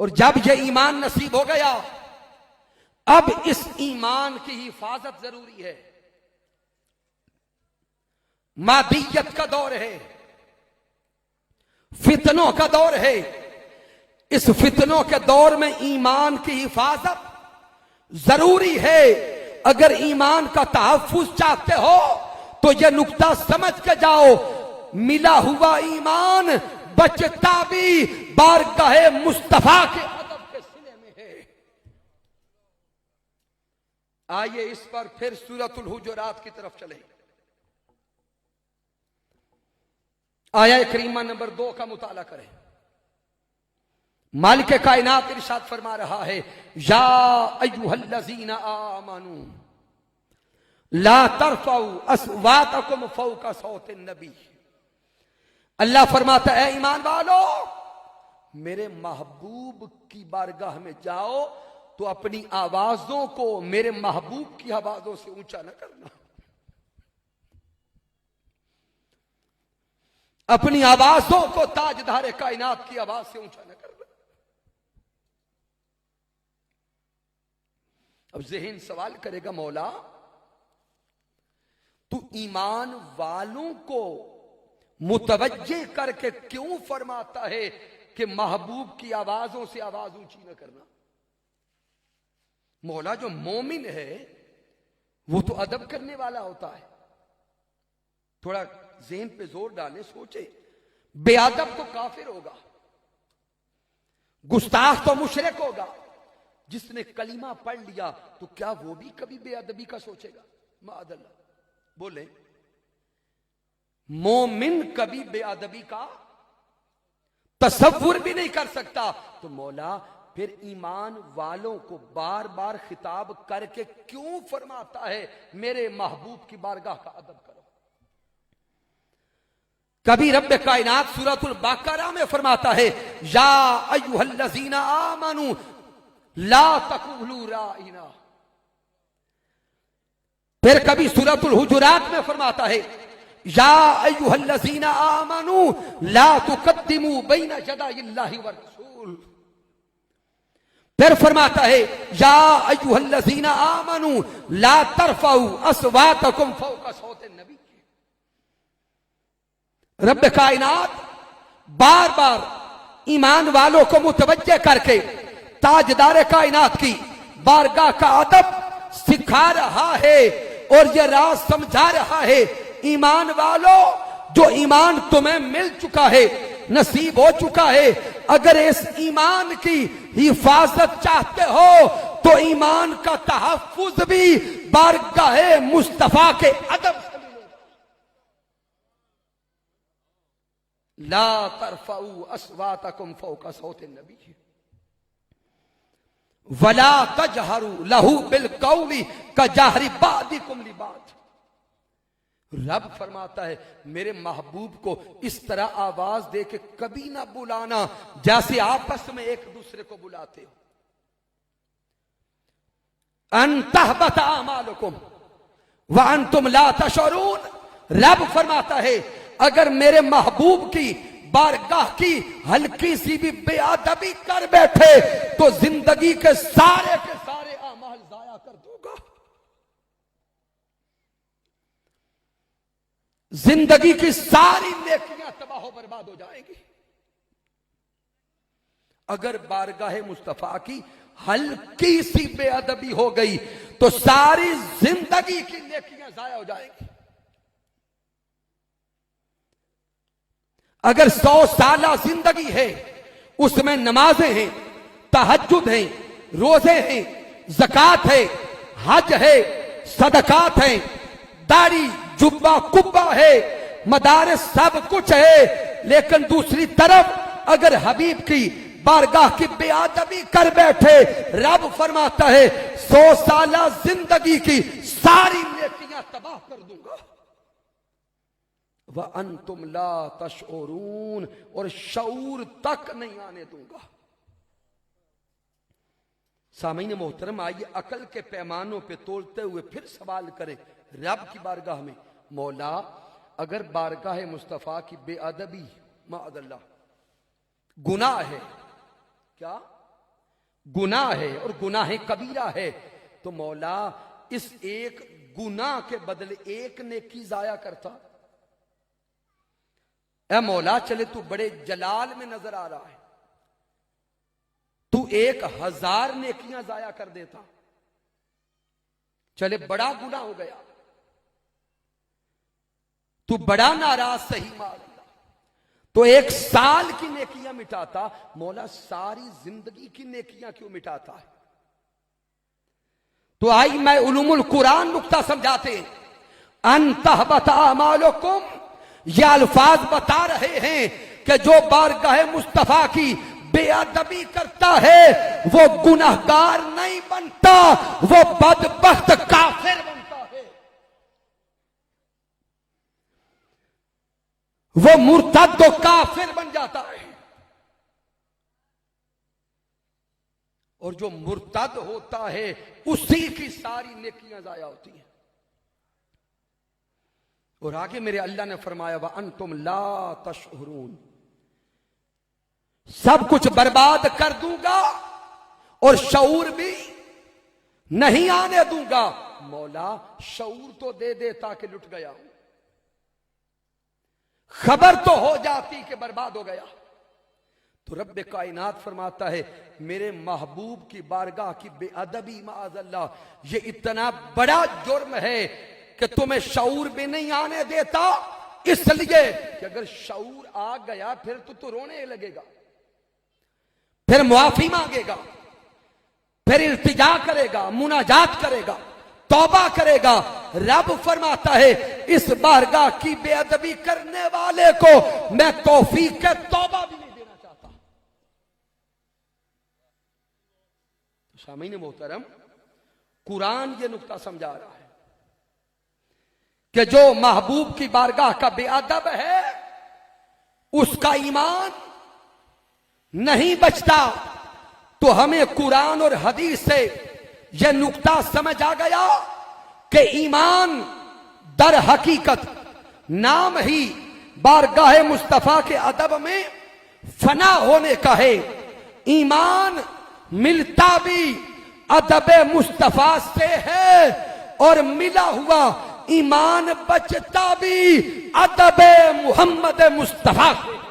और जब यह ईमान नसीब हो गया, अब इस ईमान की हिफाजत जरूरी है। मादियत का दौर है, फितनों का दौर है। इस फितनों के दौर में ईमान की हिफाजत जरूरी है। अगर ईमान का तहफ्फुज चाहते हो तो यह नुक्ता समझ के जाओ, मिला हुआ ईमान बचता भी बारगाहे मुस्तफा के अदब के सिले में है। आइए इस पर फिर सूरतुल हुजुरात की तरफ चले। आया करीमा नंबर 2 का मुताला करें। मालिक कायनात इरशाद फरमा रहा है, या अय्युहल्लज़ीना आमनू ला तरफ़ऊ अस्वातकुम फ़ौक़ा सौतिन नबी। अल्लाह फरमाता है, ईमान वालो, मेरे महबूब की बारगाह में जाओ तो अपनी आवाजों को मेरे महबूब की आवाजों से ऊंचा न करना। अपनी आवाजों को ताजदार कायनात की आवाज से ऊंचा न करना। अब ज़हन सवाल करेगा, मौला तू ईमान वालों को मुतवज्जे करके क्यों फरमाता है कि महबूब की आवाजों से आवाज ऊंची न करना? मौला जो मोमिन है वो तो अदब करने वाला होता है। थोड़ा ज़हन पे जोर डाले, सोचे। बेअदब तो काफिर होगा, गुस्ताख तो मुशरिक होगा। जिसने कलीमा पढ़ लिया तो क्या वो भी कभी बेअदबी का सोचेगा? माअल्लाह। बोले, मोमिन कभी बेअदबी का तसव्वुर भी नहीं कर सकता। तो मौला फिर ईमान वालों को बार बार खिताब करके क्यों फरमाता है मेरे महबूब की बारगाह का अदब करो? कभी रब्ब कायनात सूरतुल बकरा में फरमाता है, या अय्युहल्लज़ीना आमनू ला तक़ूलू राइना। फिर कभी सूरतुल हुजुरात में फरमाता है, या अय्युहल्लज़ीना आमनू ला तुक़द्दिमू बैना यदाइल्लाहि व रसूल। फिर फरमाता है, या अय्युहल्लज़ीना आमनू ला तरफ़ऊ अस्वातकुम फ़ौक़ा सौतिन नबी। रब्ब कायनात बार बार ईमान वालों को मुतवज्जे करके ताजदार कायनात की बारगाह का अदब सिखा रहा है और यह राज समझा रहा है। ईमान वालों, जो ईमान तुम्हें मिल चुका है, नसीब हो चुका है, अगर इस ईमान की हिफाजत चाहते हो तो ईमान का तहफ्फुज भी बारगाह मुस्तफा के अदब से मिलेगा। ला तरफ़ऊ अस्वातकुम फ़ौक़ा सौतिन नबी वला तजहरू लहू बिल कौली कजहरी बादिकुम लिबाद। रब फरमाता है, मेरे महबूब को इस तरह आवाज दे के कभी ना बुलाना जैसे आपस में एक दूसरे को बुलाते हो। अन तहबत आमालुकुम व अंतुम ला तशऊरून। रब फरमाता है, अगर मेरे महबूब की बारगाह की हल्की सी भी बेअदबी कर बैठे तो जिंदगी के सारे अमाल जाया कर दूंगा। जिंदगी की सारी नेकियां तबाह बर्बाद हो जाएंगी। अगर बारगाह मुस्तफा की हल्की सी बेअदबी हो गई तो सारी जिंदगी की नेकियां जाया हो जाएंगी। अगर 100 साला जिंदगी है, उसमें नमाजें हैं, तहज्जुद हैं, रोजे हैं, ज़कात है, हज है, सदकात है, दाढ़ी जुब्बा कुब्बा है, मदारिस सब कुछ है, लेकिन दूसरी तरफ अगर हबीब की बारगाह की बेअदबी कर बैठे, रब फरमाता है 100 साला जिंदगी की सारी नेकियां तबाह कर दूंगा। व अंतुम ला तशऊरून, और शऊर तक नहीं आने दूंगा। सामीन मोहतरम, आइए अकल के पैमानों पे तोलते हुए फिर सवाल करें रब की बारगाह में, मौला अगर बारगाह मुस्तफा की बेअदबी माअल्लाह गुनाह है, क्या गुनाह है और गुनाह कबीरा है, तो मौला इस एक गुनाह के बदले एक नेकी जाया करता। ए मौला, चले तू बड़े जलाल में नजर आ रहा है, तू 1000 नेकियां जाया कर देता। चले बड़ा गुनाह हो गया, तू बड़ा नाराज सही मार, तो 1 साल की नेकियां मिटाता। मौला सारी जिंदगी की नेकियां क्यों मिटाता है? तो आई मैं उलूमुल कुरान नुक्ता समझाते, अंतः बता मालुकुम, यह अल्फाज बता रहे हैं कि जो बारगाह मुस्तफा की बेअदबी करता है वो गुनहगार नहीं बनता, वो बदबख्त काफिर बनता है, वो मुर्तद तो काफिर बन जाता है। और जो मुर्तद होता है उसी की सारी नेकियां जाया होती हैं। और आगे मेरे अल्लाह ने फरमाया व अंतुम ला तशउरून, सब कुछ बर्बाद कर दूंगा और शऊर भी नहीं आने दूंगा। मौला शऊर तो दे देता कि लुट गया, खबर तो हो जाती कि बर्बाद हो गया। तो रब्बे कायनात फरमाता है मेरे महबूब की बारगाह की बेअदबी माअज़ल्लाह, ये इतना बड़ा जुर्म है कि तुम्हें शऊर भी नहीं आने देता, इसलिए कि अगर शऊर आ गया फिर तो रोने लगेगा, फिर मुआफी मांगेगा, फिर इल्तिजा करेगा, मुनाजात करेगा, तौबा करेगा। रब फरमाता है इस बारगाह की बेअदबी करने वाले को मैं तौफीक के तौबा भी नहीं देना चाहता। सामीन मोहतरम, कुरान ये नुक्ता समझा रहा है कि जो महबूब की बारगाह का बेअदब है उसका ईमान नहीं बचता। तो हमें कुरान और हदीस से यह नुक्ता समझ आ गया कि ईमान दर हकीकत नाम ही बारगाह मुस्तफा के अदब में फना होने का है। ईमान मिलता भी अदब मुस्तफा से है और मिला हुआ ईमान बचता भी अदब मुहम्मद मुस्तफा से।